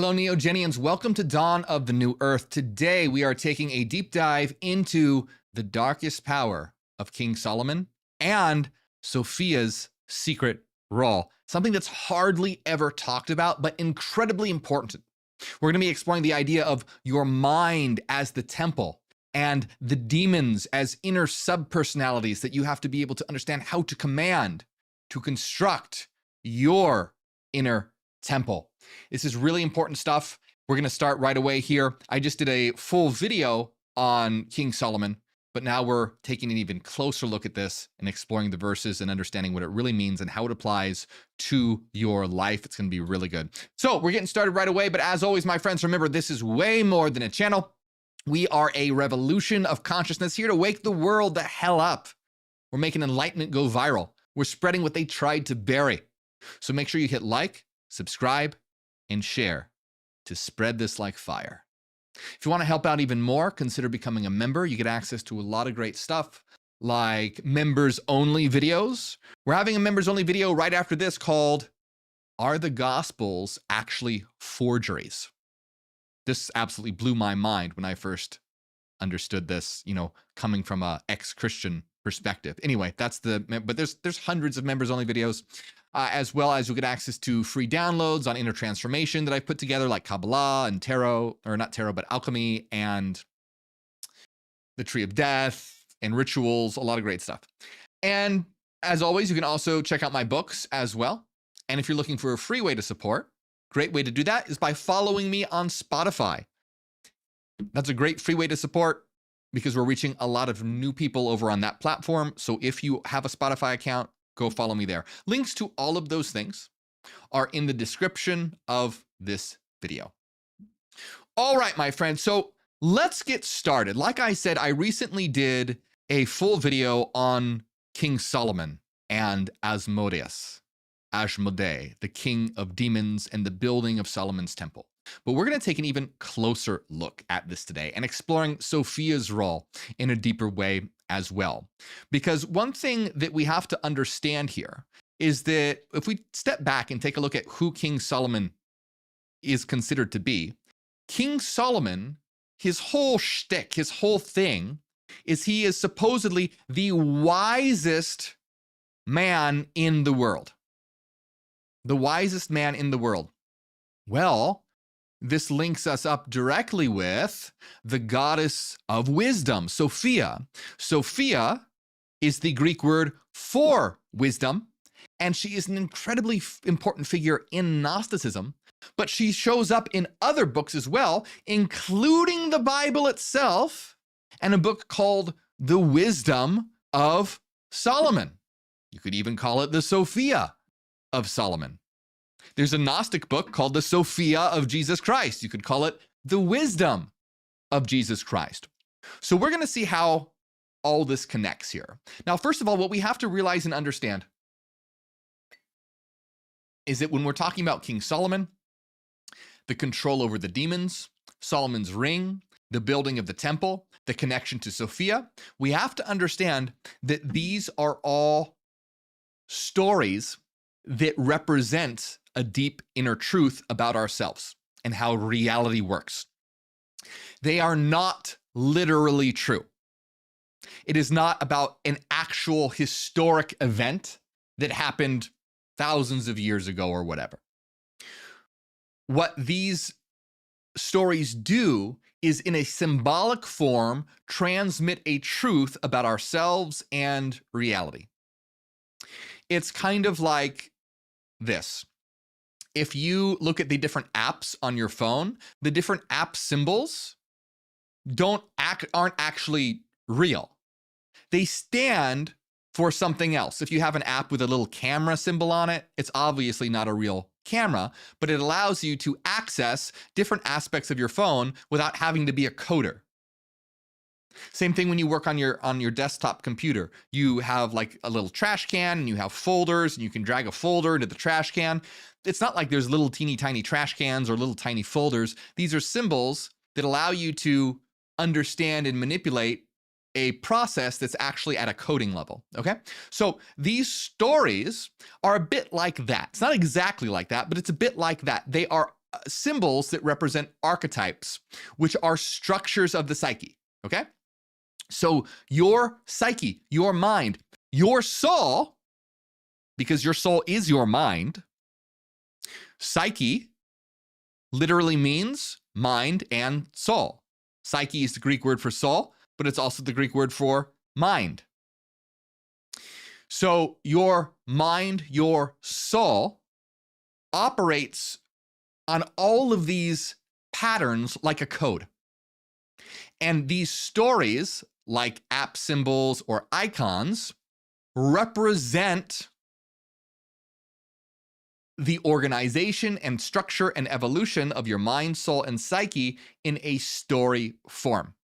Hello, Neogenians. Welcome to Dawn of the New Earth. Today, we are taking a deep dive into the darkest power of King Solomon and Sophia's secret role, something that's hardly ever talked about, but incredibly important. We're going to be exploring the idea of your mind as the temple and the demons as inner subpersonalities that you have to be able to understand how to command, to construct your inner temple. This is really important stuff. We're going to start right away here. I just did a full video on King Solomon, but now we're taking an even closer look at this and exploring the verses and understanding what it really means and how it applies to your life. It's going to be really good. So we're getting started right away. But as always, my friends, remember, this is way more than a channel. We are a revolution of consciousness here to wake the world the hell up. We're making enlightenment go viral. We're spreading what they tried to bury. So make sure you hit like, subscribe, and share to spread this like fire. If you want to help out even more, consider becoming a member. You get access to a lot of great stuff like members only videos. We're having a members only video right after this called, Are the Gospels Actually Forgeries? This absolutely blew my mind when I first understood this, coming from a ex-Christian perspective. Anyway, but there's hundreds of members only videos. As well as you'll get access to free downloads on inner transformation that I've put together, like Kabbalah and tarot, or not tarot, but alchemy and the Tree of Death and rituals, a lot of great stuff. And as always, you can also check out my books as well. And if you're looking for a free way to support, great way to do that is by following me on Spotify. That's a great free way to support because we're reaching a lot of new people over on that platform. So if you have a Spotify account, go follow me there. Links to all of those things are in the description of this video. All right, my friends, so let's get started. Like I said, I recently did a full video on King Solomon and Asmodeus, the king of demons and the building of Solomon's temple. But we're going to take an even closer look at this today and exploring Sophia's role in a deeper way as well. Because one thing that we have to understand here is that if we step back and take a look at who King Solomon is considered to be, King Solomon, his whole shtick, his whole thing, is he is supposedly the wisest man in the world. The wisest man in the world. Well, this links us up directly with the goddess of wisdom, Sophia. Sophia is the Greek word for wisdom, and she is an incredibly important figure in Gnosticism, but she shows up in other books as well, including the Bible itself and a book called The Wisdom of Solomon. You could even call it the Sophia of Solomon. There's a Gnostic book called the Sophia of Jesus Christ. You could call it the Wisdom of Jesus Christ. So we're going to see how all this connects here. Now, first of all, what we have to realize and understand is that when we're talking about King Solomon, the control over the demons, Solomon's ring, the building of the temple, the connection to Sophia, we have to understand that these are all stories that represent a deep inner truth about ourselves and how reality works. They are not literally true. It is not about an actual historic event that happened thousands of years ago or whatever. What these stories do is, in a symbolic form, transmit a truth about ourselves and reality. It's kind of like this. If you look at the different apps on your phone, the different app symbols aren't actually real. They stand for something else. If you have an app with a little camera symbol on it, it's obviously not a real camera, but it allows you to access different aspects of your phone without having to be a coder. Same thing when you work on your desktop computer. You have like a little trash can and you have folders and you can drag a folder into the trash can. It's not like there's little teeny tiny trash cans or little tiny folders. These are symbols that allow you to understand and manipulate a process that's actually at a coding level, okay? So these stories are a bit like that. It's not exactly like that, but it's a bit like that. They are symbols that represent archetypes, which are structures of the psyche. Okay? So your psyche, your mind, your soul, because your soul is your mind, psyche literally means mind and soul. Psyche is the Greek word for soul, but it's also the Greek word for mind. So your mind, your soul operates on all of these patterns like a code. And these stories, like app symbols or icons, represent the organization and structure and evolution of your mind, soul, and psyche in a story form.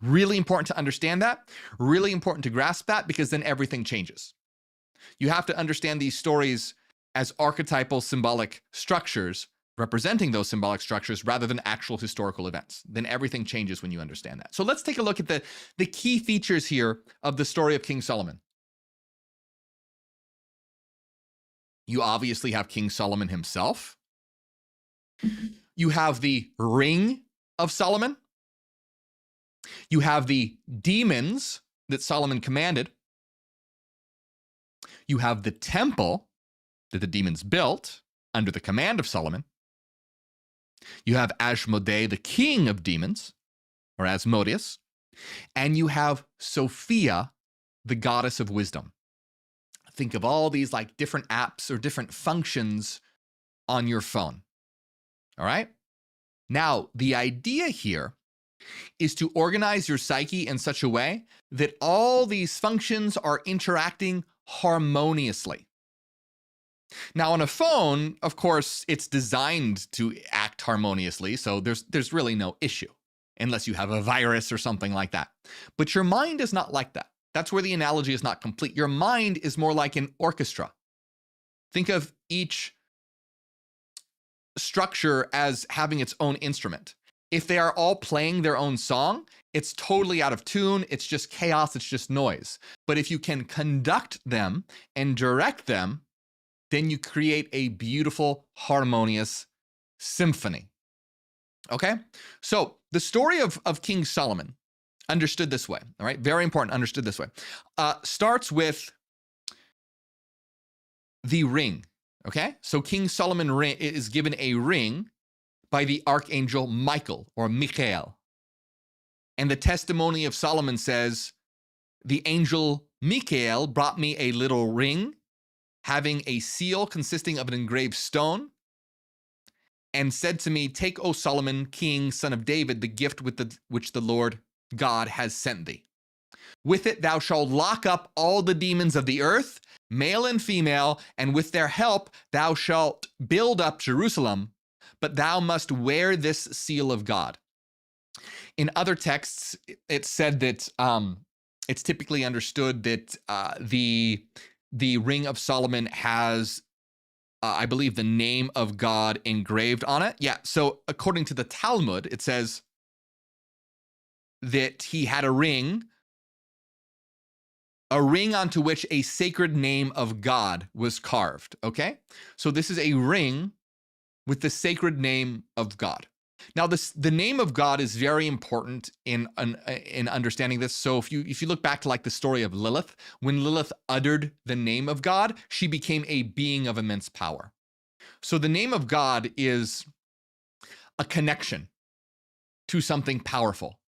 Really important to understand that, really important to grasp that, because then everything changes. You have to understand these stories as archetypal symbolic structures representing those symbolic structures rather than actual historical events. Then everything changes when you understand that. So let's take a look at the key features here of the story of King Solomon. You obviously have King Solomon himself. You have the ring of Solomon. You have the demons that Solomon commanded. You have the temple that the demons built under the command of Solomon. You have Asmodee, the king of demons, or Asmodeus. And you have Sophia, the goddess of wisdom. Think of all these like different apps or different functions on your phone. All right? Now, the idea here is to organize your psyche in such a way that all these functions are interacting harmoniously. Now, on a phone, of course, it's designed to act harmoniously, so there's really no issue, unless you have a virus or something like that. But your mind is not like that. That's where the analogy is not complete. Your mind is more like an orchestra. Think of each structure as having its own instrument. If they are all playing their own song, it's totally out of tune. It's just chaos. It's just noise. But if you can conduct them and direct them, then you create a beautiful, harmonious symphony. Okay? So the story of King Solomon, understood this way, all right? Very important, understood this way, starts with the ring, okay? So King Solomon is given a ring by the archangel Michael, or Michael. And the testimony of Solomon says, the angel Michael brought me a little ring having a seal consisting of an engraved stone, and said to me, take, O Solomon, king, son of David, the gift which the Lord God has sent thee. With it thou shalt lock up all the demons of the earth, male and female, and with their help thou shalt build up Jerusalem, but thou must wear this seal of God. In other texts, it's said that it's typically understood that the ring of Solomon has, I believe, the name of God engraved on it. Yeah, so according to the Talmud, it says that he had a ring onto which a sacred name of God was carved, okay? So this is a ring with the sacred name of God. Now, the name of God is very important in understanding this. So if you look back to like the story of Lilith, when Lilith uttered the name of God, she became a being of immense power. So the name of God is a connection to something powerful.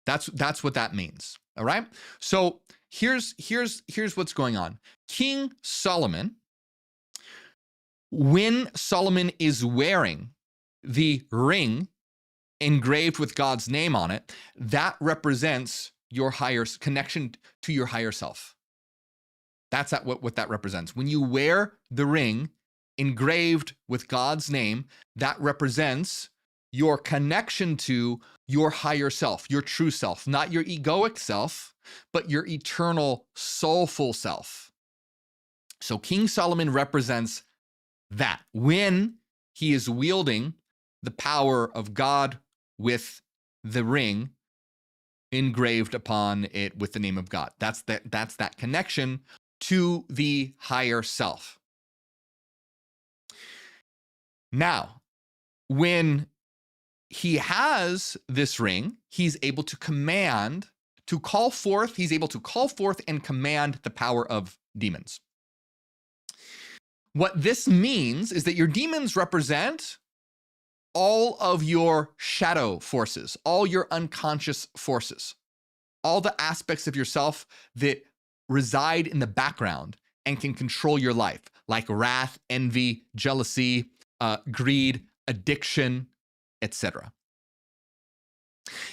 That's what that means. All right. So here's what's going on. King Solomon, when Solomon is wearing the ring engraved with God's name on it, that represents your higher connection to your higher self. That's what that represents. When you wear the ring engraved with God's name, that represents your connection to your higher self, your true self, not your egoic self, but your eternal soulful self. So King Solomon represents that when he is wielding the power of God with the ring engraved upon it with the name of God. That's that connection to the higher self. Now, when he has this ring, he's able to he's able to call forth and command the power of demons. What this means is that your demons represent all of your shadow forces, all your unconscious forces, all the aspects of yourself that reside in the background and can control your life, like wrath, envy, jealousy, greed, addiction, etc.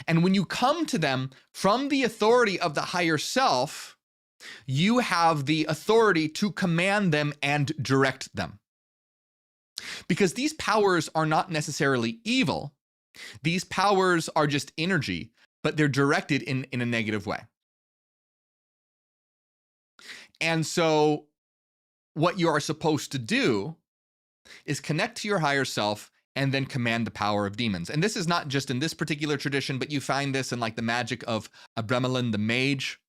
And when you come to them from the authority of the higher self, you have the authority to command them and direct them. Because these powers are not necessarily evil. These powers are just energy, but they're directed in a negative way. And so what you are supposed to do is connect to your higher self and then command the power of demons. And this is not just in this particular tradition, but you find this in like the magic of Abremelin the Mage,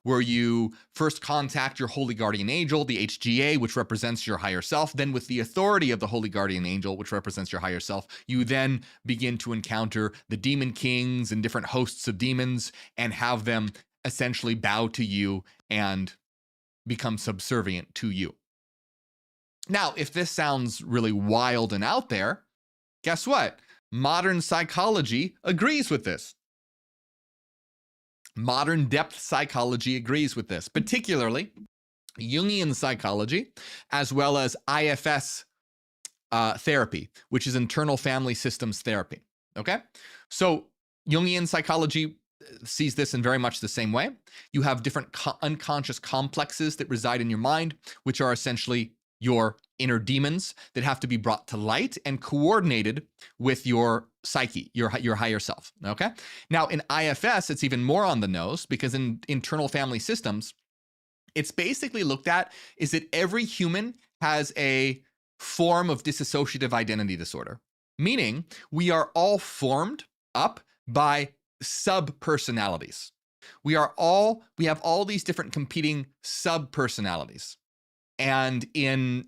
where you first contact your Holy Guardian Angel, the HGA, which represents your higher self. Then with the authority of the Holy Guardian Angel, which represents your higher self, you then begin to encounter the demon kings and different hosts of demons and have them essentially bow to you and become subservient to you. Now, if this sounds really wild and out there, guess what? Modern psychology agrees with this. Modern depth psychology agrees with this, particularly Jungian psychology, as well as IFS therapy, which is internal family systems therapy. Okay? So Jungian psychology sees this in very much the same way. You have different unconscious complexes that reside in your mind, which are essentially your inner demons that have to be brought to light and coordinated with your psyche, your higher self, okay? Now, in IFS, it's even more on the nose because in internal family systems, it's basically looked at is that every human has a form of dissociative identity disorder, meaning we are all formed up by subpersonalities. We have all these different competing subpersonalities. And in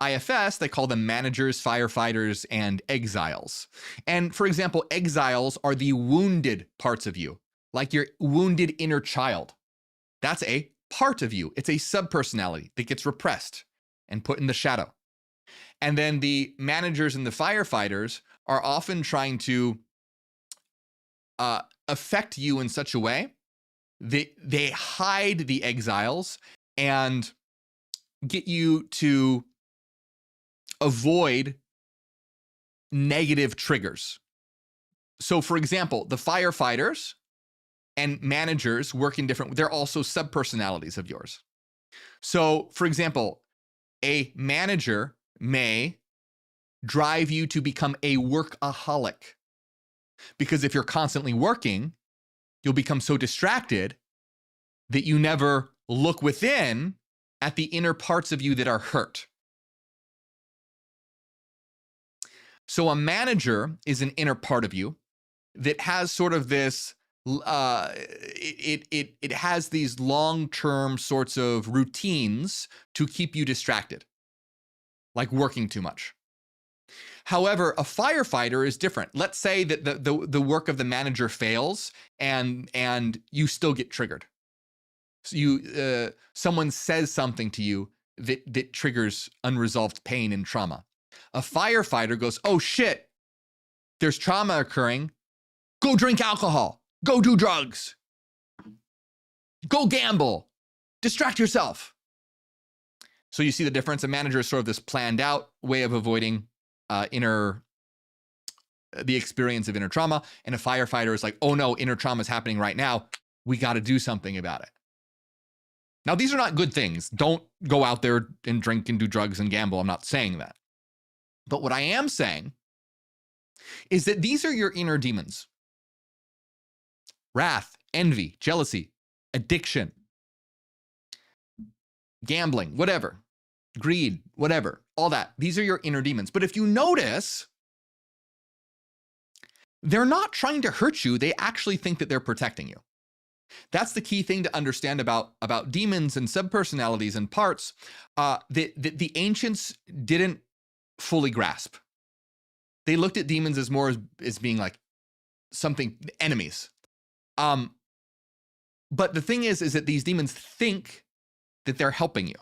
IFS, they call them managers, firefighters, and exiles. And for example, exiles are the wounded parts of you, like your wounded inner child. That's a part of you. It's a subpersonality that gets repressed and put in the shadow. And then the managers and the firefighters are often trying to affect you in such a way that they hide the exiles and get you to avoid negative triggers. So for example, the firefighters and managers work in they're also subpersonalities of yours. So for example, a manager may drive you to become a workaholic, because if you're constantly working, you'll become so distracted that you never look within at the inner parts of you that are hurt. So a manager is an inner part of you that has sort of this, it has these long-term sorts of routines to keep you distracted, like working too much. However, a firefighter is different. Let's say that the work of the manager fails and you still get triggered. So someone says something to you that triggers unresolved pain and trauma. A firefighter goes, oh shit, there's trauma occurring. Go drink alcohol. Go do drugs. Go gamble. Distract yourself. So you see the difference. A manager is sort of this planned out way of avoiding the experience of inner trauma. And a firefighter is like, oh no, inner trauma is happening right now. We got to do something about it. Now, these are not good things. Don't go out there and drink and do drugs and gamble. I'm not saying that. But what I am saying is that these are your inner demons. Wrath, envy, jealousy, addiction, gambling, whatever, greed, whatever, all that. These are your inner demons. But if you notice, they're not trying to hurt you. They actually think that they're protecting you. That's the key thing to understand about demons and subpersonalities and parts that the ancients didn't fully grasp. They looked at demons as more as being like something, enemies. But the thing is that these demons think that they're helping you.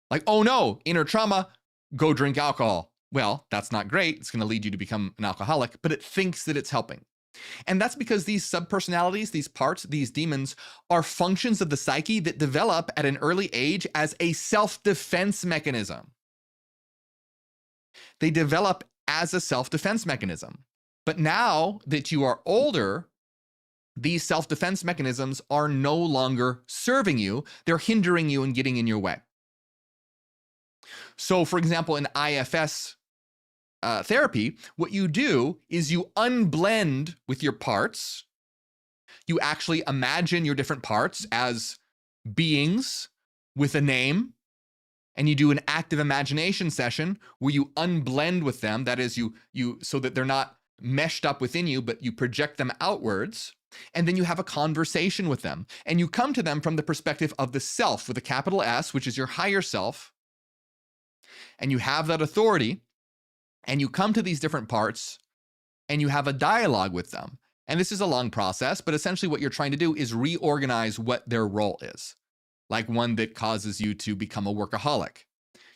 Like, oh no, inner trauma, go drink alcohol. Well, that's not great. It's going to lead you to become an alcoholic, but it thinks that it's helping. And that's because these subpersonalities, these parts, these demons are functions of the psyche that develop at an early age as a self-defense mechanism. They develop as a self-defense mechanism. But now that you are older, these self-defense mechanisms are no longer serving you. They're hindering you and getting in your way. So, for example, in IFS therapy, what you do is you unblend with your parts. You actually imagine your different parts as beings with a name, and you do an active imagination session where you unblend with them. That is, you so that they're not meshed up within you, but you project them outwards. And then you have a conversation with them, and you come to them from the perspective of the self with a capital S, which is your higher self. And you have that authority, and you come to these different parts and you have a dialogue with them. And this is a long process, but essentially what you're trying to do is reorganize what their role is. Like one that causes you to become a workaholic.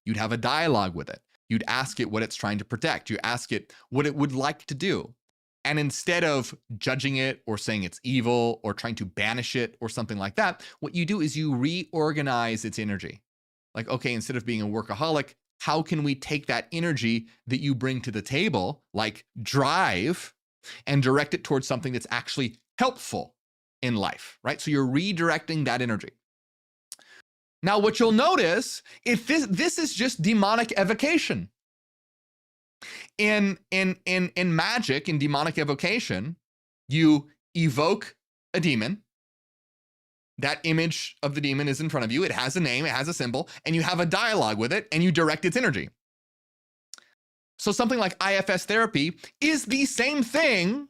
You'd have a dialogue with it. You'd ask it what it's trying to protect. You ask it what it would like to do. And instead of judging it or saying it's evil or trying to banish it or something like that, what you do is you reorganize its energy. Like, okay, instead of being a workaholic, how can we take that energy that you bring to the table, like drive, and direct it towards something that's actually helpful in life, right? So you're redirecting that energy. Now, what you'll notice, if this is just demonic evocation. In magic, in demonic evocation, you evoke a demon. That image of the demon is in front of you. It has a name, it has a symbol, and you have a dialogue with it, and you direct its energy. So something like IFS therapy is the same thing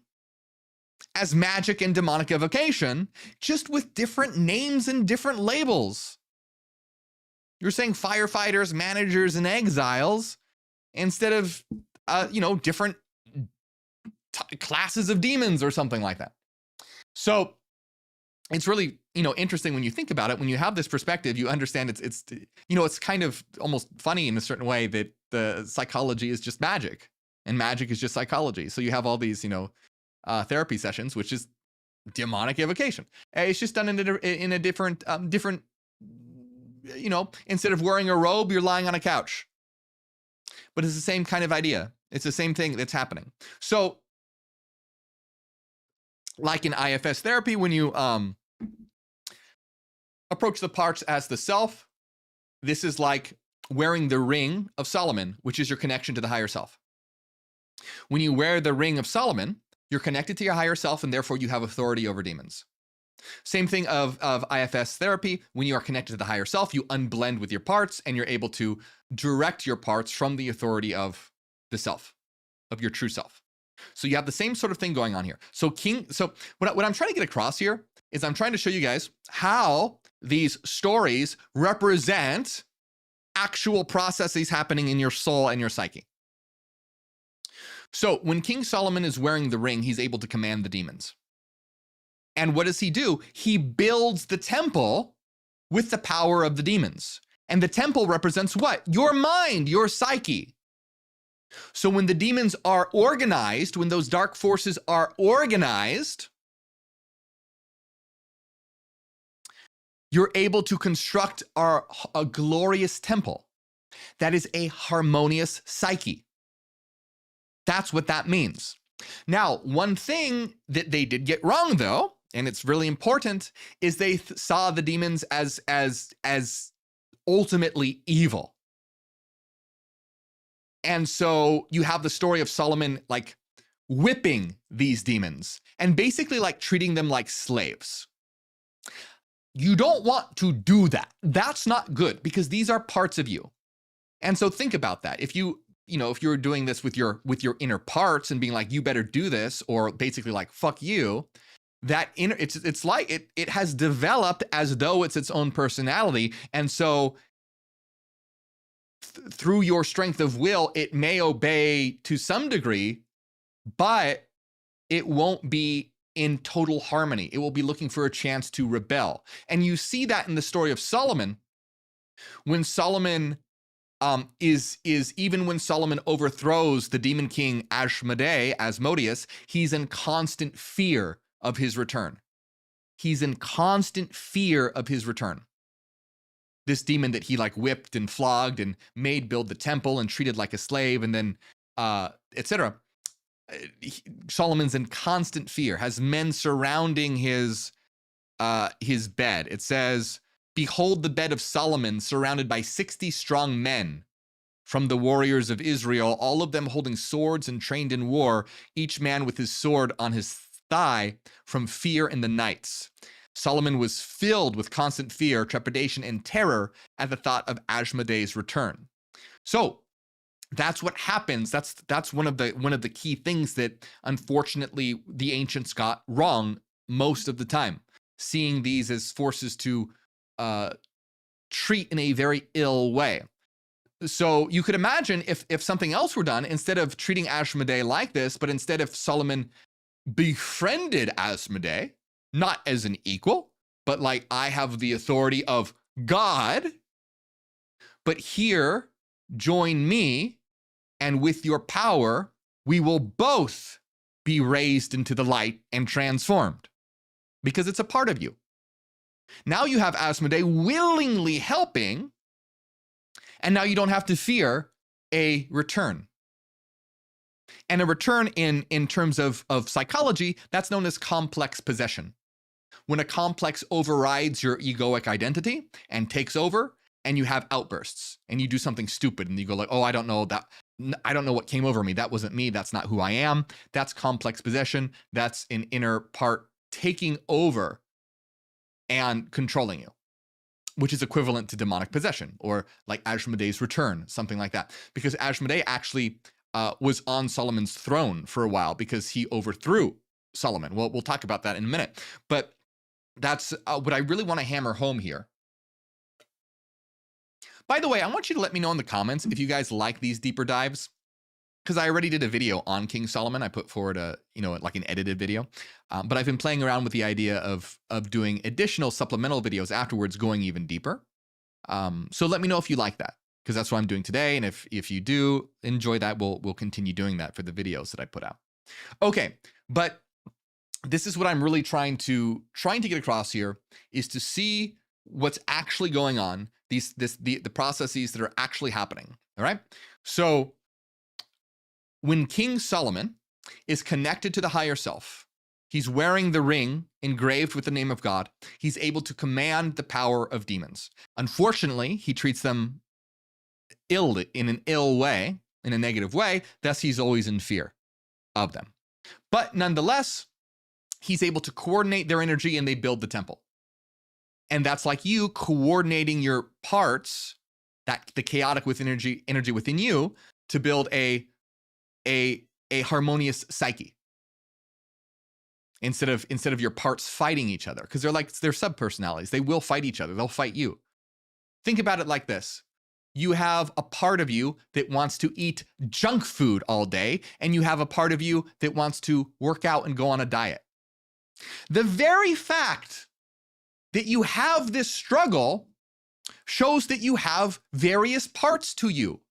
as magic and demonic evocation, just with different names and different labels. You're saying firefighters, managers, and exiles instead of, different classes of demons or something like that. So it's really, interesting when you think about it. When you have this perspective, you understand it's kind of almost funny in a certain way that the psychology is just magic and magic is just psychology. So you have all these, therapy sessions, which is demonic evocation. It's just done in a different, instead of wearing a robe, you're lying on a couch. But it's the same kind of idea. It's the same thing that's happening. So like in IFS therapy, when you approach the parts as the self, this is like wearing the ring of Solomon, which is your connection to the higher self. When you wear the ring of Solomon, you're connected to your higher self, and therefore you have authority over demons. Same thing of IFS therapy. When you are connected to the higher self, you unblend with your parts, and you're able to direct your parts from the authority of the self, of your true self. So you have the same sort of thing going on here. So what I'm trying to get across here is I'm trying to show you guys how these stories represent actual processes happening in your soul and your psyche. So when King Solomon is wearing the ring, he's able to command the demons. And what does he do? He builds the temple with the power of the demons. And the temple represents what? Your mind, your psyche. So when the demons are organized, when those dark forces are organized, you're able to construct a glorious temple that is a harmonious psyche. That's what that means. Now, one thing that they did get wrong, though, and it's really important, is they saw the demons as ultimately evil. And so you have the story of Solomon like whipping these demons and basically like treating them like slaves. You don't want to do that. That's not good because these are parts of you. And so think about that. If you're doing this with your inner parts and being like, you better do this, or basically like, fuck you, that inner, it's like it has developed as though it's its own personality. And so through your strength of will, it may obey to some degree, but it won't be in total harmony. It will be looking for a chance to rebel. And you see that in the story of Solomon, when Solomon even when Solomon overthrows the demon king Asmodeus, he's in constant fear of his return. He's in constant fear of his return. This demon that he like whipped and flogged and made build the temple and treated like a slave, and then etc. Solomon's in constant fear, has men surrounding his bed. It says, "Behold the bed of Solomon surrounded by 60 strong men from the warriors of Israel, all of them holding swords and trained in war, each man with his sword on his thigh from fear in the nights." Solomon was filled with constant fear, trepidation, and terror at the thought of Asmodeus' return. So that's what happens. That's one of the key things that unfortunately the ancients got wrong most of the time, seeing these as forces to treat in a very ill way. So you could imagine if something else were done, instead of treating Asmodeus like this, but instead if Solomon befriended Asmodeus, not as an equal, but like, I have the authority of God, but here, join me, and with your power, we will both be raised into the light and transformed, because it's a part of you. Now you have Asmodeus willingly helping, and now you don't have to fear a return. And a return in terms of psychology, that's known as complex possession. When a complex overrides your egoic identity and takes over, and you have outbursts, and you do something stupid, and you go like, oh, I don't know what came over me. That wasn't me. That's not who I am. That's complex possession. That's an inner part taking over and controlling you, which is equivalent to demonic possession, or like Asmodeus' return, something like that. Because Asmodeus actually was on Solomon's throne for a while because he overthrew Solomon. Well, we'll talk about that in a minute. But that's what I really want to hammer home here. By the way, I want you to let me know in the comments if you guys like these deeper dives, because I already did a video on King Solomon. I put forward like an edited video, but I've been playing around with the idea of doing additional supplemental videos afterwards, going even deeper. So let me know if you like that, because that's what I'm doing today. And if you do enjoy that, we'll continue doing that for the videos that I put out. Okay, but this is what I'm really trying to get across here, is to see what's actually going on, the processes that are actually happening. All right. So when King Solomon is connected to the higher self, he's wearing the ring engraved with the name of God, he's able to command the power of demons. Unfortunately, he treats them in an ill way, in a negative way, thus he's always in fear of them. But nonetheless, he's able to coordinate their energy, and they build the temple. And that's like you coordinating your parts, that the chaotic with energy within you, to build a harmonious psyche. Instead of your parts fighting each other, because they're subpersonalities. They will fight each other. They'll fight you. Think about it like this. You have a part of you that wants to eat junk food all day, and you have a part of you that wants to work out and go on a diet. The very fact that you have this struggle shows that you have various parts to you.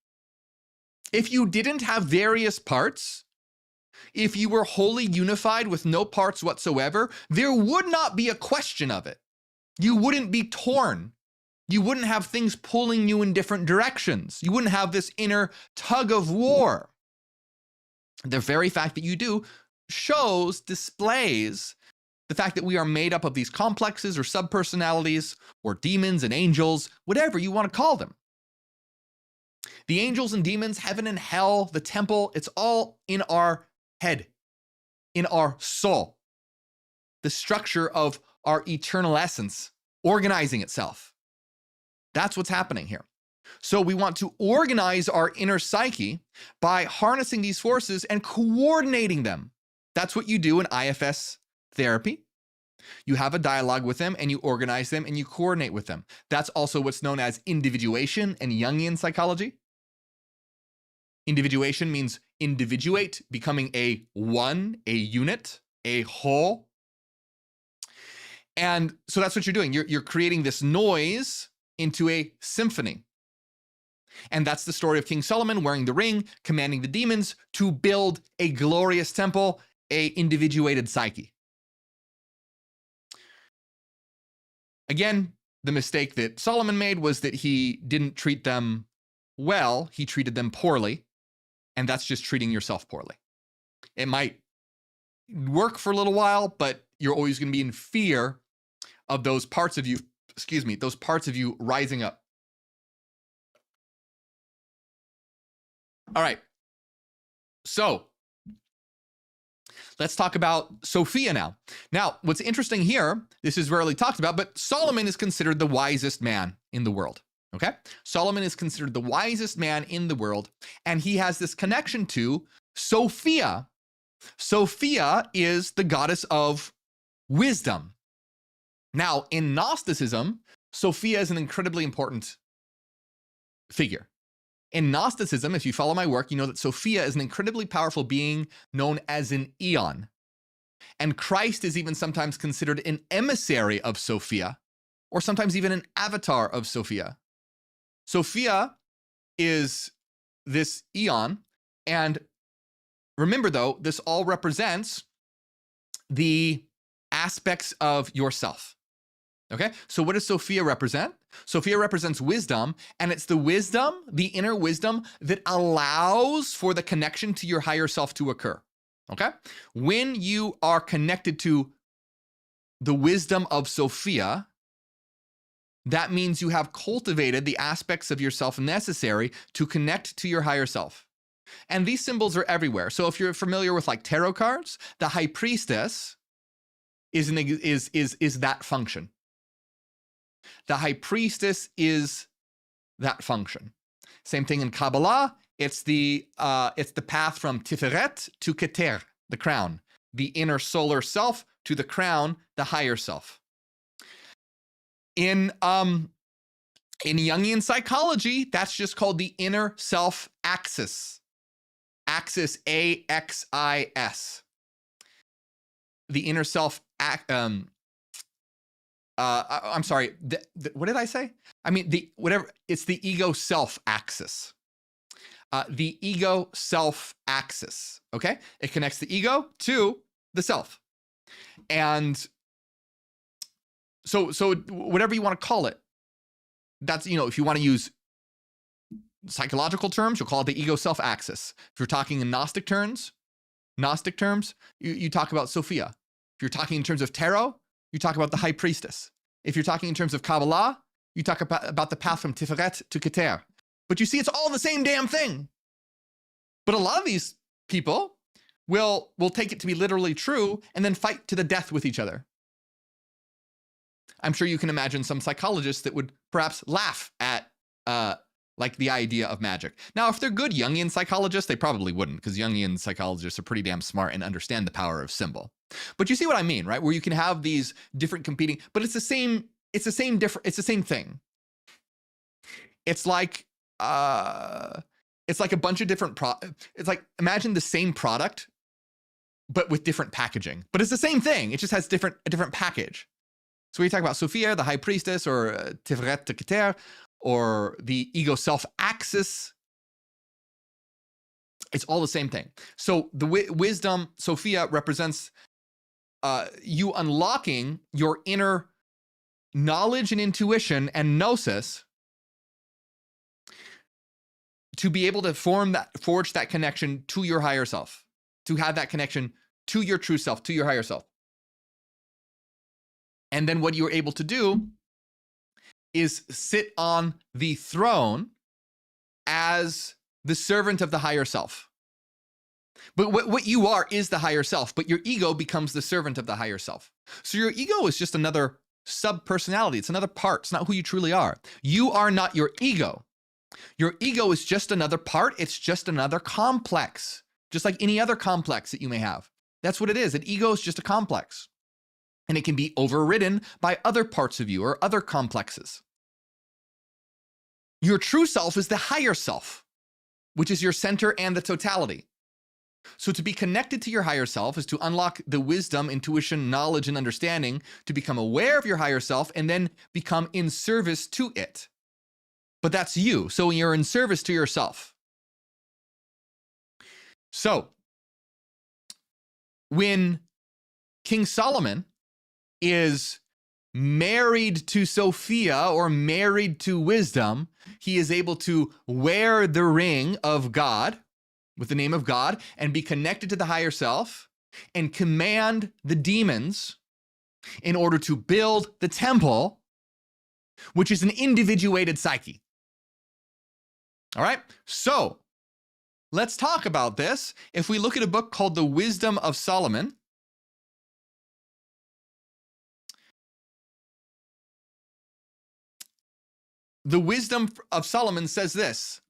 If you didn't have various parts, if you were wholly unified with no parts whatsoever, there would not be a question of it. You wouldn't be torn. You wouldn't have things pulling you in different directions. You wouldn't have this inner tug of war. The very fact that you do displays the fact that we are made up of these complexes or subpersonalities or demons and angels, whatever you want to call them. The angels and demons, heaven and hell, the temple, it's all in our head, in our soul. The structure of our eternal essence organizing itself. That's what's happening here. So we want to organize our inner psyche by harnessing these forces and coordinating them. That's what you do in IFS therapy. You have a dialogue with them and you organize them and you coordinate with them. That's also what's known as individuation in Jungian psychology. Individuation means individuate, becoming a one, a unit, a whole. And so that's what you're doing. You're creating this noise into a symphony. And that's the story of King Solomon wearing the ring, commanding the demons to build a glorious temple, a individuated psyche. Again, the mistake that Solomon made was that he didn't treat them well, he treated them poorly, and that's just treating yourself poorly. It might work for a little while, but you're always going to be in fear of those parts of you, those parts of you rising up. All right. So let's talk about Sophia now. Now, what's interesting here, this is rarely talked about, but Solomon is considered the wisest man in the world. Okay? Solomon is considered the wisest man in the world, and he has this connection to Sophia. Sophia is the goddess of wisdom. Now, in Gnosticism, Sophia is an incredibly important figure. In Gnosticism, if you follow my work, you know that Sophia is an incredibly powerful being known as an eon. And Christ is even sometimes considered an emissary of Sophia, or sometimes even an avatar of Sophia. Sophia is this eon, and remember though, this all represents the aspects of yourself. Okay, so what does Sophia represent? Sophia represents wisdom, and it's the wisdom, the inner wisdom, that allows for the connection to your higher self to occur. Okay, when you are connected to the wisdom of Sophia, that means you have cultivated the aspects of yourself necessary to connect to your higher self. And these symbols are everywhere. So if you're familiar with like tarot cards, the high priestess is that function. The high priestess is that function. Same thing in Kabbalah. It's the path from Tiferet to Keter, the crown, the inner solar self to the crown, the higher self. In Jungian psychology, that's just called the inner self axis. Axis, A-X-I-S. The inner self, I'm sorry, what did I say? I mean, it's the ego self axis. The ego self axis, okay? It connects the ego to the self. And so whatever you want to call it, that's, if you want to use psychological terms, you'll call it the ego self axis. If you're talking in Gnostic terms, you talk about Sophia. If you're talking in terms of tarot, you talk about the high priestess. If you're talking in terms of Kabbalah, you talk about the path from Tiferet to Keter. But you see, it's all the same damn thing. But a lot of these people will take it to be literally true and then fight to the death with each other. I'm sure you can imagine some psychologists that would perhaps laugh at like the idea of magic. Now, if they're good Jungian psychologists, they probably wouldn't, because Jungian psychologists are pretty damn smart and understand the power of symbol. But you see what I mean, right? Where you can have these different competing, but it's the same thing. It's like a bunch of different it's like, imagine the same product, but with different packaging. But it's the same thing. It just has a different package. So we talk about Sophia, the high priestess, or Tiferet to Keter, or the ego self axis. It's all the same thing. So the wisdom, Sophia, represents you unlocking your inner knowledge and intuition and gnosis to be able to forge that connection to your higher self, to have that connection to your true self, to your higher self. And then what you're able to do is sit on the throne as the servant of the higher self. But what you are is the higher self, but your ego becomes the servant of the higher self. So your ego is just another subpersonality. It's another part. It's not who you truly are. You are not your ego. Your ego is just another part. It's just another complex, just like any other complex that you may have. That's what it is. An ego is just a complex. and it can be overridden by other parts of you or other complexes. Your true self is the higher self, which is your center and the totality. So to be connected to your higher self is to unlock the wisdom, intuition, knowledge, and understanding to become aware of your higher self and then become in service to it. But that's you. So you're in service to yourself. So when King Solomon is married to Sophia or married to wisdom, he is able to wear the ring of God with the name of God and be connected to the higher self and command the demons in order to build the temple, which is an individuated psyche. All right, so let's talk about this. If we look at a book called The Wisdom of Solomon, The Wisdom of Solomon says this: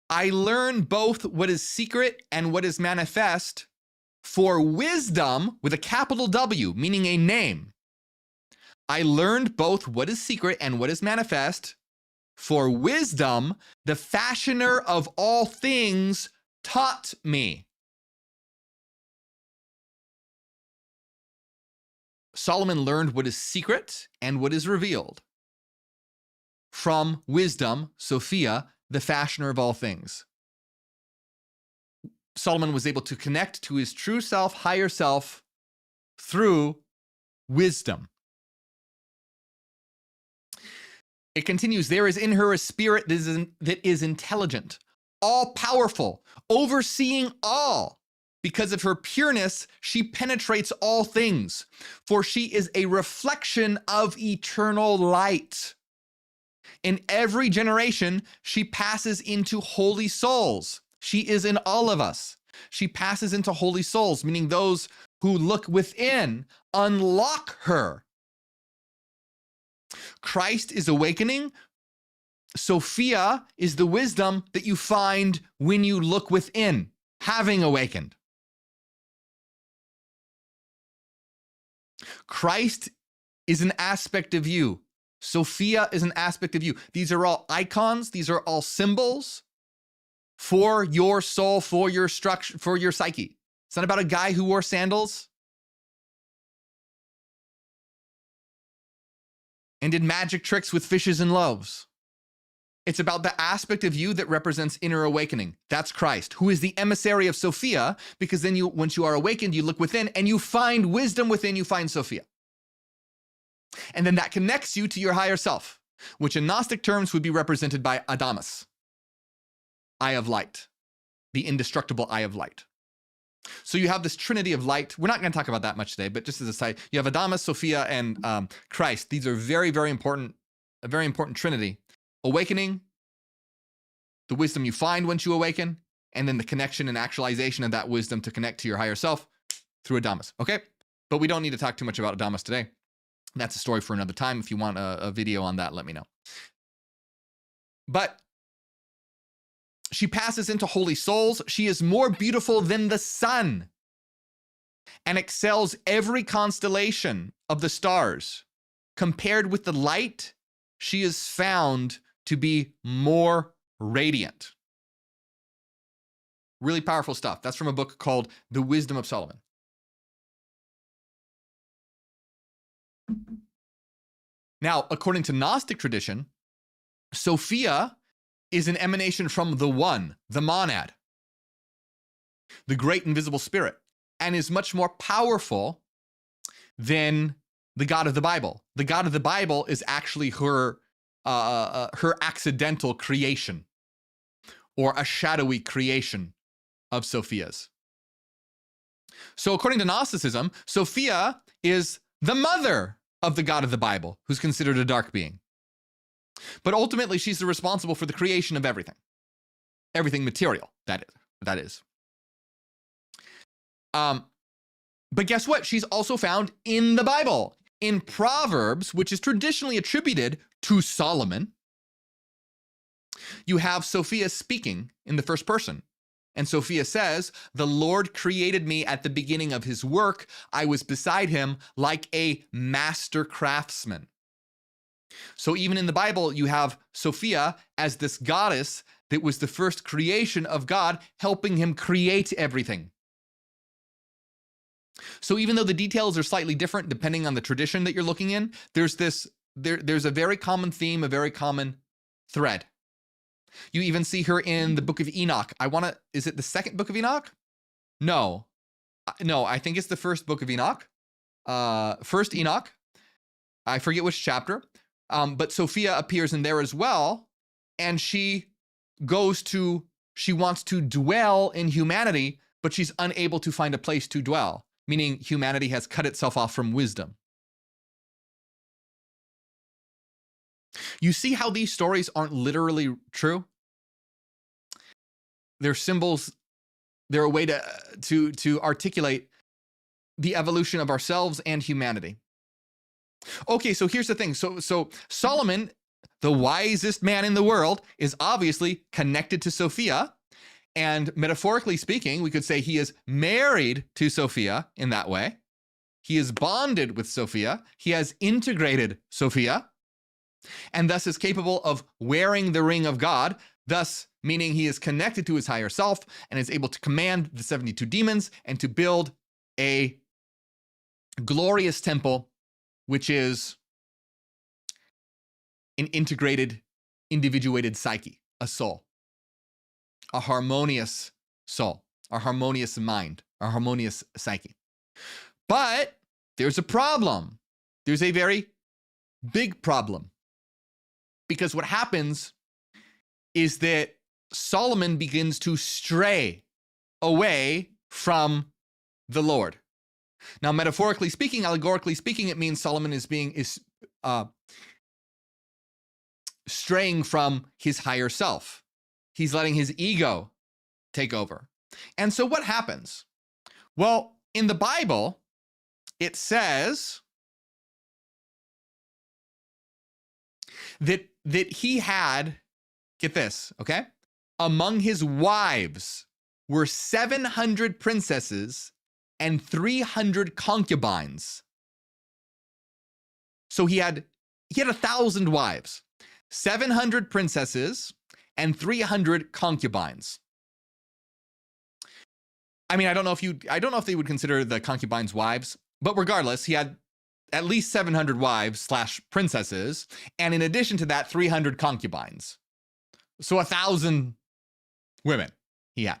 I learn both what is secret and what is manifest, for wisdom, with a capital W, meaning a name. I learned both what is secret and what is manifest, for wisdom, the fashioner of all things, taught me. Solomon learned what is secret and what is revealed from wisdom, Sophia, the fashioner of all things. Solomon was able to connect to his true self, higher self, through wisdom. It continues, there is in her a spirit that is intelligent, all-powerful, overseeing all. Because of her pureness, she penetrates all things, for she is a reflection of eternal light. In every generation, she passes into holy souls. She is in all of us. She passes into holy souls, meaning those who look within, unlock her. Christ is awakening. Sophia is the wisdom that you find when you look within, having awakened. Christ is an aspect of you. Sophia is an aspect of you. These are all icons. These are all symbols for your soul, for your structure, for your psyche. It's not about a guy who wore sandals and did magic tricks with fishes and loaves. It's about the aspect of you that represents inner awakening. That's Christ, who is the emissary of Sophia, because then once you are awakened, you look within and you find wisdom within, you find Sophia. And then that connects you to your higher self, which in Gnostic terms would be represented by Adamus, eye of light, the indestructible eye of light. So you have this trinity of light. We're not going to talk about that much today, but just as a side, you have Adamus, Sophia, and Christ. These are very, very important, a very important trinity. Awakening, the wisdom you find once you awaken, and then the connection and actualization of that wisdom to connect to your higher self through Adamus, okay? But we don't need to talk too much about Adamus today. That's a story for another time. If you want a video on that, let me know. But she passes into holy souls. She is more beautiful than the sun and excels every constellation of the stars. Compared with the light, she is found to be more radiant. Really powerful stuff. That's from a book called The Wisdom of Solomon. Now, according to Gnostic tradition, Sophia is an emanation from the One, the monad, the great invisible spirit, and is much more powerful than the God of the Bible. The God of the Bible is actually her accidental creation, or a shadowy creation of Sophia's. So according to Gnosticism, Sophia is the mother of the God of the Bible, who's considered a dark being. But ultimately, she's the responsible for the creation of everything. Everything material, that is. But guess what? She's also found in the Bible. In Proverbs, which is traditionally attributed to Solomon, you have Sophia speaking in the first person. And Sophia says, the Lord created me at the beginning of his work. I was beside him like a master craftsman. So even in the Bible, you have Sophia as this goddess that was the first creation of God, helping him create everything. So even though the details are slightly different depending on the tradition that you're looking in, there's a very common theme, a very common thread. You even see her in the book of Enoch. Is it the second book of Enoch? No, I think it's the first book of Enoch. First Enoch. I forget which chapter. But Sophia appears in there as well. And she wants to dwell in humanity, but she's unable to find a place to dwell, meaning humanity has cut itself off from wisdom. You see how these stories aren't literally true? They're symbols. They're a way to articulate the evolution of ourselves and humanity. Okay, so here's the thing. So Solomon, the wisest man in the world, is obviously connected to Sophia. And metaphorically speaking, we could say he is married to Sophia in that way. He is bonded with Sophia. He has integrated Sophia, and thus is capable of wearing the ring of God, thus meaning he is connected to his higher self and is able to command the 72 demons and to build a glorious temple, which is an integrated, individuated psyche, a soul, a harmonious soul, a harmonious mind, a harmonious psyche. But there's a problem. There's a very big problem. Because what happens is that Solomon begins to stray away from the Lord. Now, metaphorically speaking, allegorically speaking, it means Solomon is straying from his higher self. He's letting his ego take over. And so what happens? Well, in the Bible, it says that he had, get this, okay? Among his wives were 700 princesses and 300 concubines. So he had 1,000 wives, 700 princesses, and 300 concubines. I mean, I don't know if they would consider the concubines wives, but regardless, he had at least 700 wives / princesses, and in addition to that, 300 concubines. So 1,000 women he had.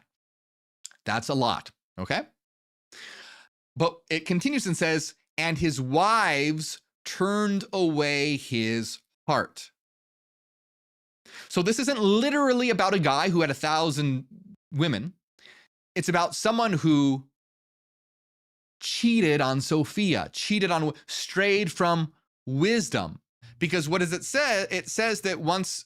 That's a lot, okay? But it continues and says, and his wives turned away his heart. So this isn't literally about a guy who had 1,000 women. It's about someone who cheated on Sophia, strayed from wisdom. Because what does it say? It says that once,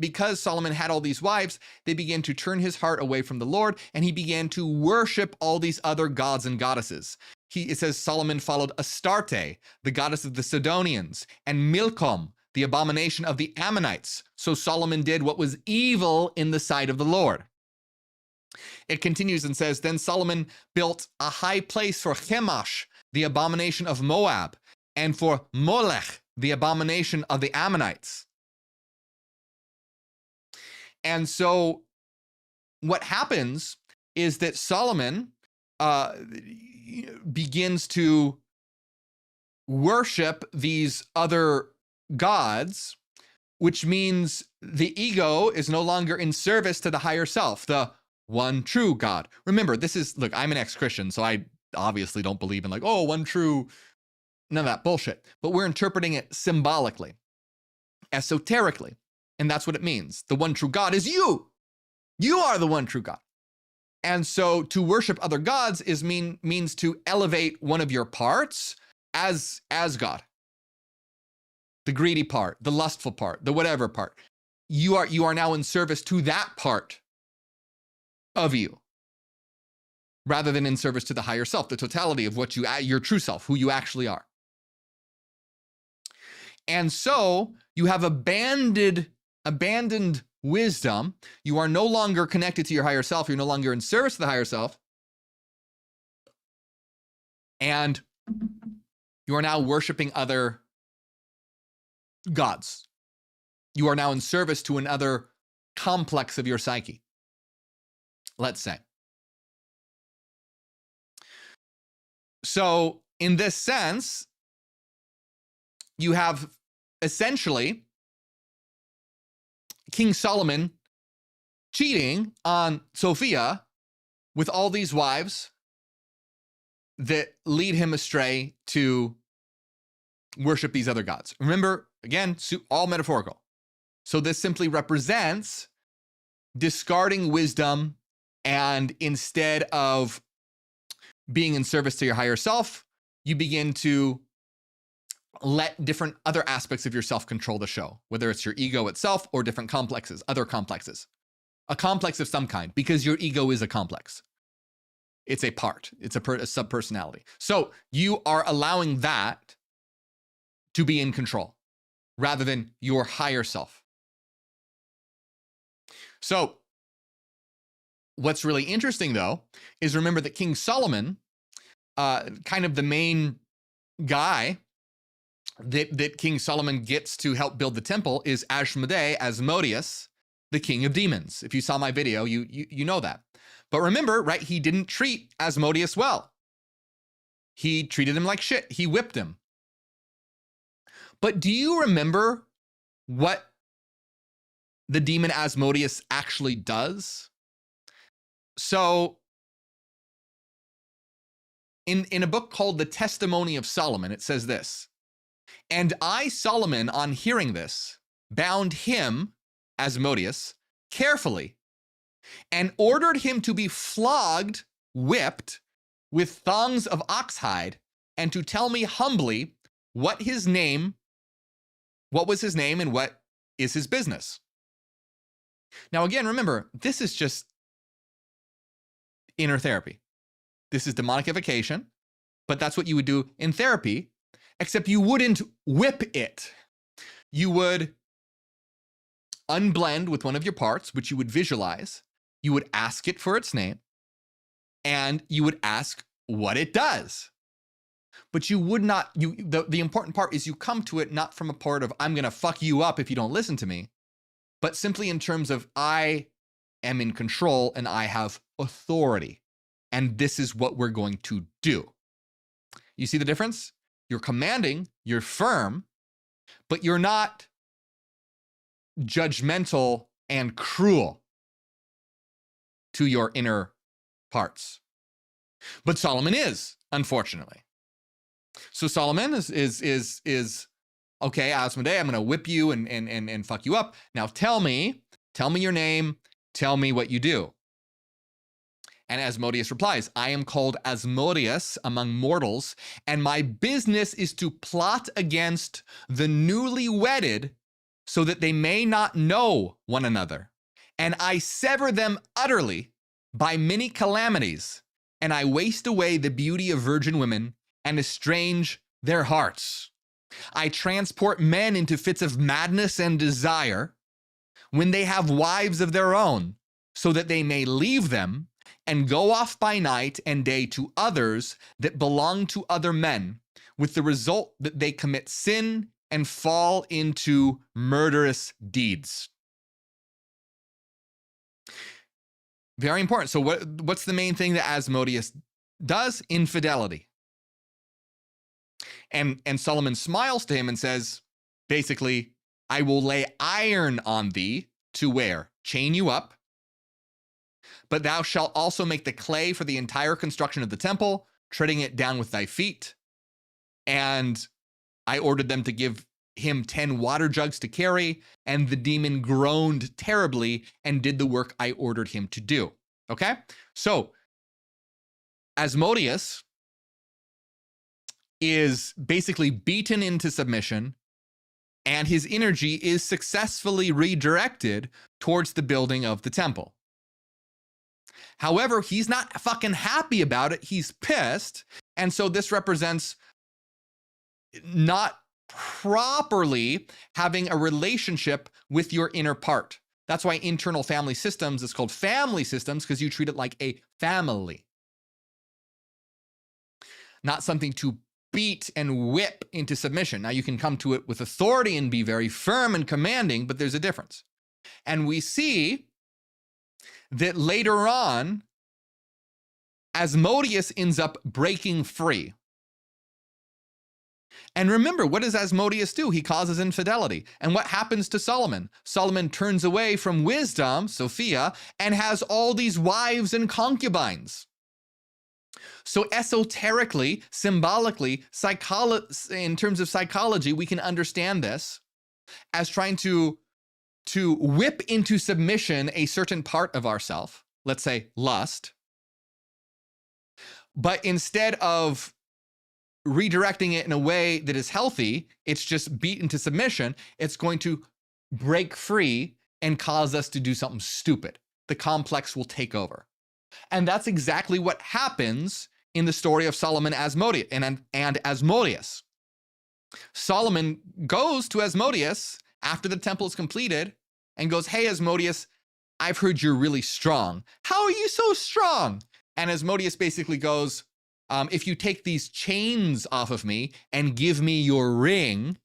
because Solomon had all these wives, they began to turn his heart away from the Lord, and he began to worship all these other gods and goddesses. It says Solomon followed Astarte, the goddess of the Sidonians, and Milcom, the abomination of the Ammonites. So Solomon did what was evil in the sight of the Lord. It continues and says, then Solomon built a high place for Chemosh, the abomination of Moab, and for Molech, the abomination of the Ammonites. And so what happens is that Solomon begins to worship these other gods, which means the ego is no longer in service to the higher self, the one true God. Remember, look, I'm an ex-Christian, so I obviously don't believe in one true, none of that bullshit. But we're interpreting it symbolically, esoterically. And that's what it means. The one true God is you. You are the one true God. And so to worship other gods means to elevate one of your parts as God. The greedy part, the lustful part, the whatever part. You are now in service to that part of you, rather than in service to the higher self, the totality of what your true self, who you actually are. And so you have abandoned wisdom. You are no longer connected to your higher self. You're no longer in service to the higher self. And you are now worshiping other gods. You are now in service to another complex of your psyche, let's say. So in this sense, you have essentially King Solomon cheating on Sophia with all these wives that lead him astray to worship these other gods. Remember, again, all metaphorical. So this simply represents discarding wisdom, and instead of being in service to your higher self, you begin to let different other aspects of yourself control the show, whether it's your ego itself or different complexes, other complexes. A complex of some kind, because your ego is a complex. It's a part. It's a subpersonality. So you are allowing that to be in control rather than your higher self. So what's really interesting, though, is remember that King Solomon, kind of the main guy that King Solomon gets to help build the temple is Asmodeus, the king of demons. If you saw my video, you know that. But remember, right, he didn't treat Asmodeus well. He treated him like shit. He whipped him. But do you remember what the demon Asmodeus actually does? So in a book called The Testimony of Solomon, it says this: "And I, Solomon, on hearing this, bound him," Asmodeus, "carefully, and ordered him to be flogged, whipped, with thongs of oxhide, and to tell me humbly what was his name, and what is his business." Now, again, remember, this is just inner therapy. This is demonification, but that's what you would do in therapy, except you wouldn't whip it. You would unblend with one of your parts, which you would visualize. You would ask it for its name, and you would ask what it does. But you would not, the important part is you come to it not from a part of, I'm going to fuck you up if you don't listen to me, but simply in terms of, I am in control and I have authority, and this is what we're going to do. You see the difference? You're commanding, you're firm, but you're not judgmental and cruel to your inner parts. But Solomon is, unfortunately. So Solomon is okay, Asmodee, I'm going to whip you and fuck you up. Now tell me your name, tell me what you do. And Asmodeus replies, "I am called Asmodeus among mortals, and my business is to plot against the newly wedded so that they may not know one another. And I sever them utterly by many calamities, and I waste away the beauty of virgin women and estrange their hearts. I transport men into fits of madness and desire when they have wives of their own, so that they may leave them and go off by night and day to others that belong to other men, with the result that they commit sin and fall into murderous deeds." Very important. So what's the main thing that Asmodeus does? Infidelity. And Solomon smiles to him and says, basically, "I will lay iron on thee to where? Chain you up. But thou shalt also make the clay for the entire construction of the temple, treading it down with thy feet." And I ordered them to give him 10 water jugs to carry, and the demon groaned terribly and did the work I ordered him to do. Okay? So Asmodeus is basically beaten into submission, and his energy is successfully redirected towards the building of the temple. However, he's not fucking happy about it. He's pissed. And so this represents not properly having a relationship with your inner part. That's why internal family systems is called family systems, because you treat it like a family. Not something to beat and whip into submission. Now you can come to it with authority and be very firm and commanding, but there's a difference. And we see that later on, Asmodeus ends up breaking free. And remember, what does Asmodeus do? He causes infidelity. And what happens to Solomon? Solomon turns away from wisdom, Sophia, and has all these wives and concubines. So esoterically, symbolically, in terms of psychology, we can understand this as trying to whip into submission a certain part of ourself, let's say lust. But instead of redirecting it in a way that is healthy, it's just beat into submission, it's going to break free and cause us to do something stupid. The complex will take over. And that's exactly what happens in the story of Solomon and Asmodeus. Solomon goes to Asmodeus after the temple is completed and goes, "Hey, Asmodeus, I've heard you're really strong. How are you so strong?" And Asmodeus basically goes, "If you take these chains off of me and give me your ring,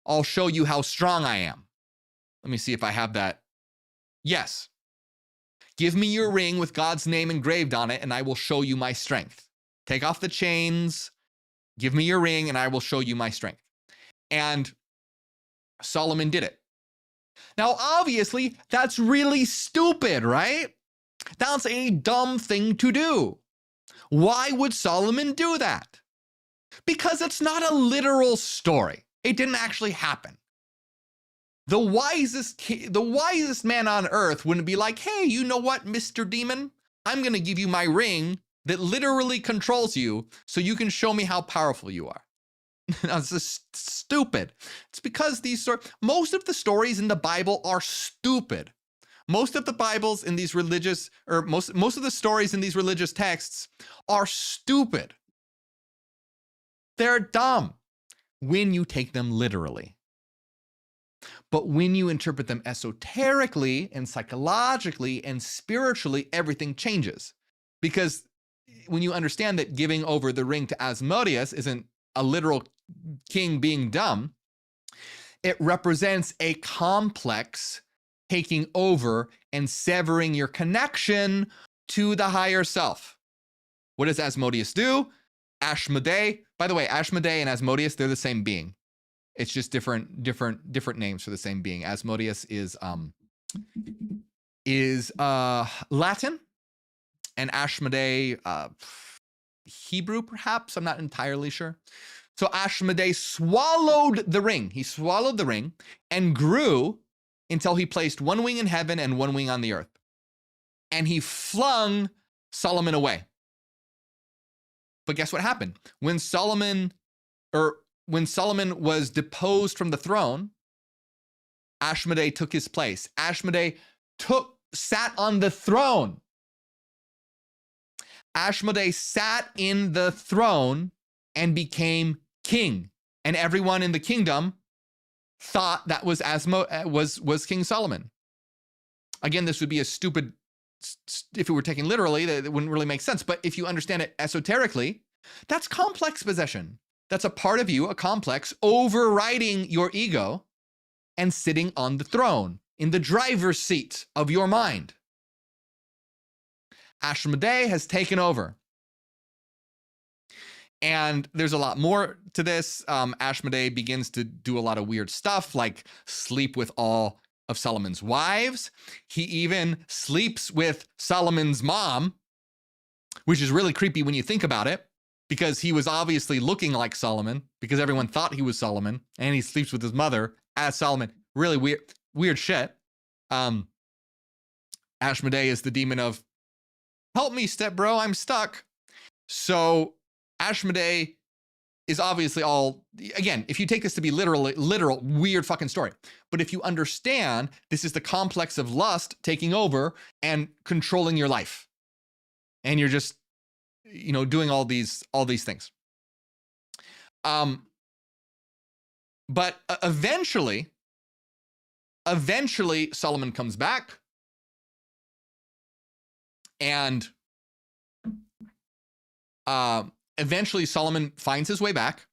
I'll show you how strong I am." Let me see if I have that. Yes. "Give me your ring with God's name engraved on it, and I will show you my strength. Take off the chains, give me your ring, and I will show you my strength." And Solomon did it. Now, obviously, that's really stupid, right? That's a dumb thing to do. Why would Solomon do that? Because it's not a literal story. It didn't actually happen. The wisest man on earth wouldn't be like, "Hey, you know what, Mr. Demon? I'm going to give you my ring that literally controls you so you can show me how powerful you are." That's just stupid. It's because most of the stories in the Bible are stupid. Most of the Bibles in these religious, or most of the stories in these religious texts are stupid. They're dumb when you take them literally. But when you interpret them esoterically and psychologically and spiritually, everything changes. Because when you understand that giving over the ring to Asmodeus isn't a literal king being dumb, it represents a complex taking over and severing your connection to the higher self. What does Asmodeus do? Ashmodei, by the way, Ashmodei and Asmodeus, they're the same being. It's just different names for the same being. Asmodeus is Latin, and Ashmodei Hebrew, perhaps. I'm not entirely sure. So Ashmodei swallowed the ring. He swallowed the ring and grew until he placed one wing in heaven and one wing on the earth. And he flung Solomon away. But guess what happened? When Solomon was deposed from the throne, Ashmodei took his place. Ashmodei sat on the throne. Ashmodei sat in the throne and became king. And everyone in the kingdom thought that was King Solomon. Again, this would be a stupid, if it were taken literally, that wouldn't really make sense. But if you understand it esoterically, that's complex possession. That's a part of you, a complex, overriding your ego and sitting on the throne, in the driver's seat of your mind. Ashmodei has taken over. And there's a lot more to this. Ashmodei begins to do a lot of weird stuff, like sleep with all of Solomon's wives. He even sleeps with Solomon's mom, which is really creepy when you think about it, because he was obviously looking like Solomon, because everyone thought he was Solomon, and he sleeps with his mother as Solomon. Really weird shit. Ashmodei is the demon of, "Help me, step bro, I'm stuck." So Ashmodei is obviously all, again, if you take this to be literal, weird fucking story. But if you understand, this is the complex of lust taking over and controlling your life. And you're just, doing all these things. But eventually, eventually Solomon comes back, and eventually Solomon finds his way back.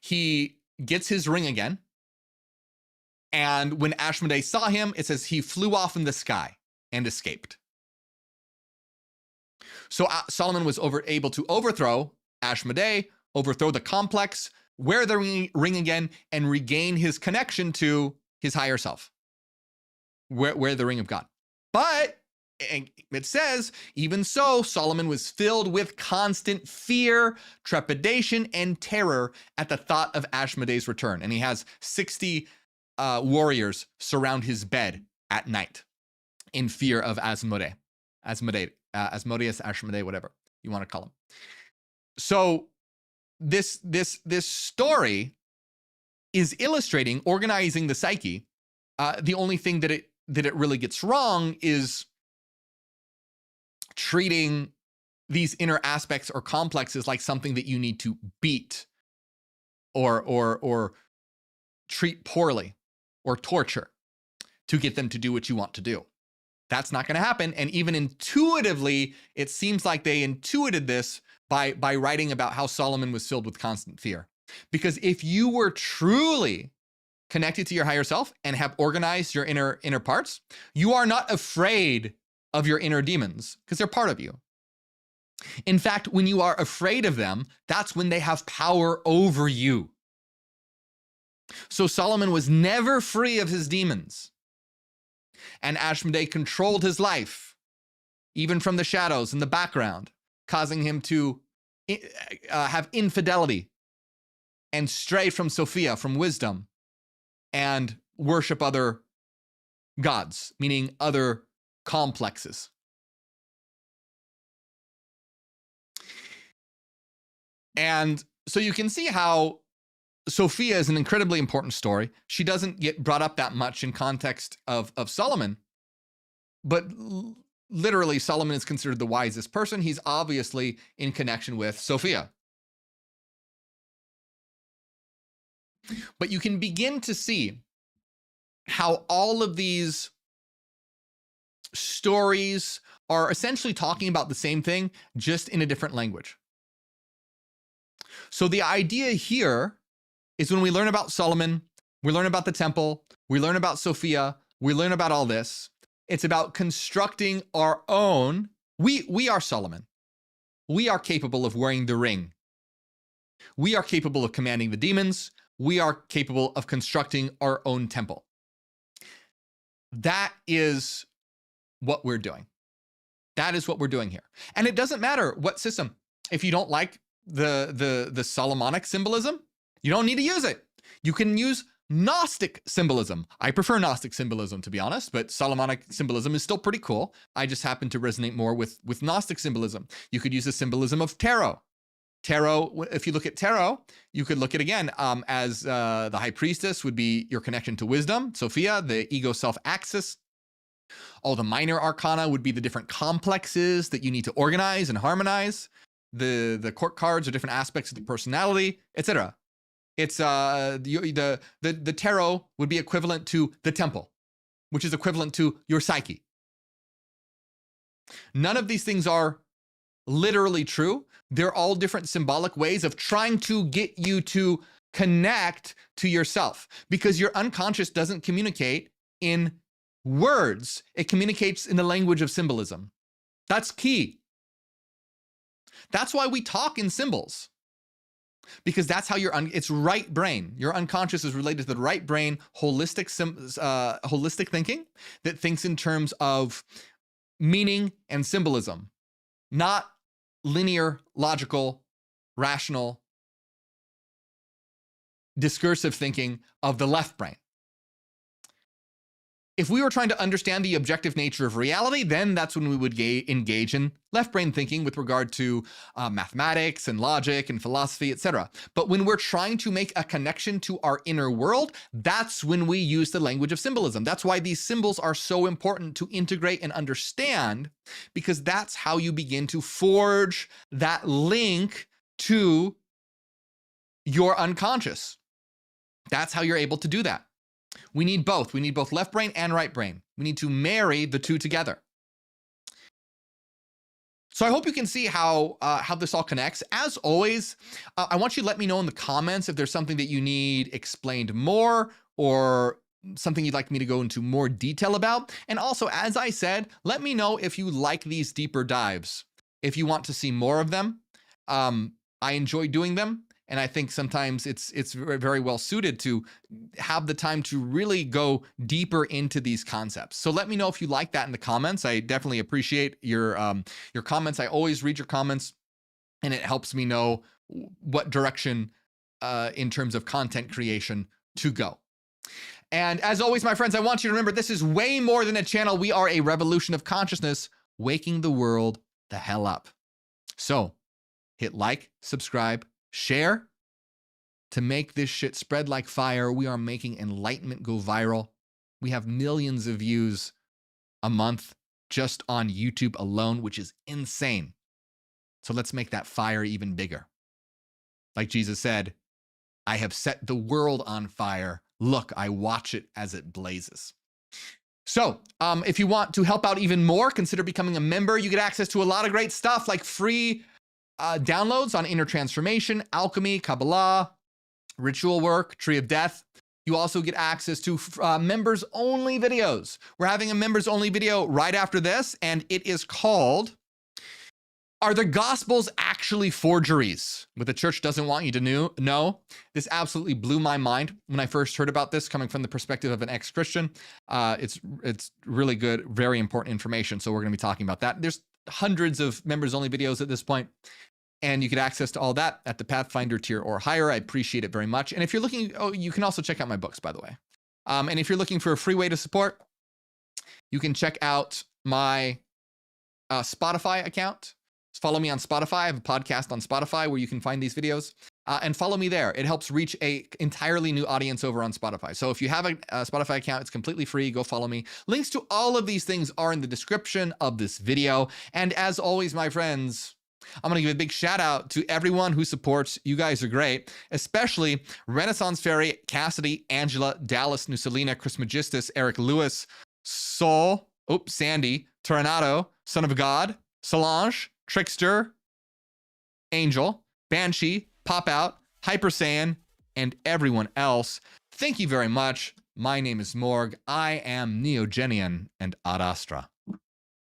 He gets his ring again. And when Ashmedai saw him, it says he flew off in the sky and escaped. So Solomon was able to overthrow Ashmedai, overthrow the complex, wear the ring again, and regain his connection to his higher self, wear the ring of God. But it says, even so, Solomon was filled with constant fear, trepidation, and terror at the thought of Ashmedai's return. And he has 60 warriors surround his bed at night in fear of Asmodeus, Ashmedai, whatever you want to call him. So this story is illustrating, organizing the psyche. The only thing that it really gets wrong is treating these inner aspects or complexes like something that you need to beat or treat poorly or torture to get them to do what you want to do. That's not going to happen. And even intuitively, it seems like they intuited this by writing about how Solomon was filled with constant fear. Because if you were truly connected to your higher self and have organized your inner parts, you are not afraid of your inner demons because they're part of you. In fact, when you are afraid of them, that's when they have power over you. So Solomon was never free of his demons. And Ashmedai controlled his life, even from the shadows in the background, causing him to have infidelity and stray from Sophia, from wisdom, and worship other gods, meaning other complexes. And so you can see how Sophia is an incredibly important story. She doesn't get brought up that much in context of Solomon, but literally Solomon is considered the wisest person. He's obviously in connection with Sophia. But you can begin to see how all of these stories are essentially talking about the same thing, just in a different language. So the idea here is when we learn about Solomon, we learn about the temple, we learn about Sophia, we learn about all this. It's about constructing our own. We are Solomon. We are capable of wearing the ring. We are capable of commanding the demons. We are capable of constructing our own temple. That is what we're doing. That is what we're doing here. And it doesn't matter what system. If you don't like the Solomonic symbolism, you don't need to use it. You can use Gnostic symbolism. I prefer Gnostic symbolism, to be honest, but Solomonic symbolism is still pretty cool. I just happen to resonate more with Gnostic symbolism. You could use the symbolism of tarot. Tarot, if you look at tarot, you could look at again as the high priestess would be your connection to wisdom, Sophia, the ego self axis. All the minor arcana would be the different complexes that you need to organize and harmonize. The court cards are different aspects of the personality, etc. It's the tarot would be equivalent to the temple, which is equivalent to your psyche. None of these things are literally true. They're all different symbolic ways of trying to get you to connect to yourself, because your unconscious doesn't communicate in words. It communicates in the language of symbolism. That's key. That's why we talk in symbols, because that's how it's right brain. Your unconscious is related to the right brain, holistic thinking that thinks in terms of meaning and symbolism, not linear, logical, rational, discursive thinking of the left brain. If we were trying to understand the objective nature of reality, then that's when we would engage in left brain thinking with regard to mathematics and logic and philosophy, etc. But when we're trying to make a connection to our inner world, that's when we use the language of symbolism. That's why these symbols are so important to integrate and understand, because that's how you begin to forge that link to your unconscious. That's how you're able to do that. We need both. We need both left brain and right brain. We need to marry the two together. So I hope you can see how this all connects. As always, I want you to let me know in the comments if there's something that you need explained more or something you'd like me to go into more detail about. And also, as I said, let me know if you like these deeper dives. If you want to see more of them, I enjoy doing them. And I think sometimes it's very, very well suited to have the time to really go deeper into these concepts. So let me know if you like that in the comments. I definitely appreciate your comments. I always read your comments, and it helps me know what direction in terms of content creation to go. And as always, my friends, I want you to remember this is way more than a channel. We are a revolution of consciousness, waking the world the hell up. So hit like, subscribe, share to make this shit spread like fire. We are making enlightenment go viral. We have millions of views a month just on YouTube alone, which is insane. So let's make that fire even bigger. Like Jesus said, I have set the world on fire. Look, I watch it as it blazes. So if you want to help out even more, consider becoming a member. You get access to a lot of great stuff like free downloads on inner transformation, alchemy, Kabbalah, ritual work, tree of death. You also get access to members only videos. We're having a members only video right after this, and it is called, Are the Gospels Actually Forgeries? What the church doesn't want you to know. This absolutely blew my mind when I first heard about this, coming from the perspective of an ex-Christian. It's really good, very important information. So we're going to be talking about that. There's hundreds of members only videos at this point, and you get access to all that at the Pathfinder tier or higher. I appreciate it very much. And if you're looking, you can also check out my books, by the way. And if you're looking for a free way to support, you can check out my Spotify account. Follow me on Spotify. I have a podcast on Spotify where you can find these videos, and follow me there. It helps reach a entirely new audience over on Spotify. So if you have a Spotify account, it's completely free. Go follow me. Links to all of these things are in the description of this video. And as always, my friends, I'm going to give a big shout out to everyone who supports. You guys are great, especially Renaissance Fairy, Cassidy, Angela, Dallas, Nusalina, Chris Magistus, Eric Lewis, Saul, Sandy, Tornado, Son of God, Solange, Trickster, Angel, Banshee, Pop Out, Hyper Saiyan, and everyone else. Thank you very much. My name is Morgue. I am Neogenian and Ad Astra.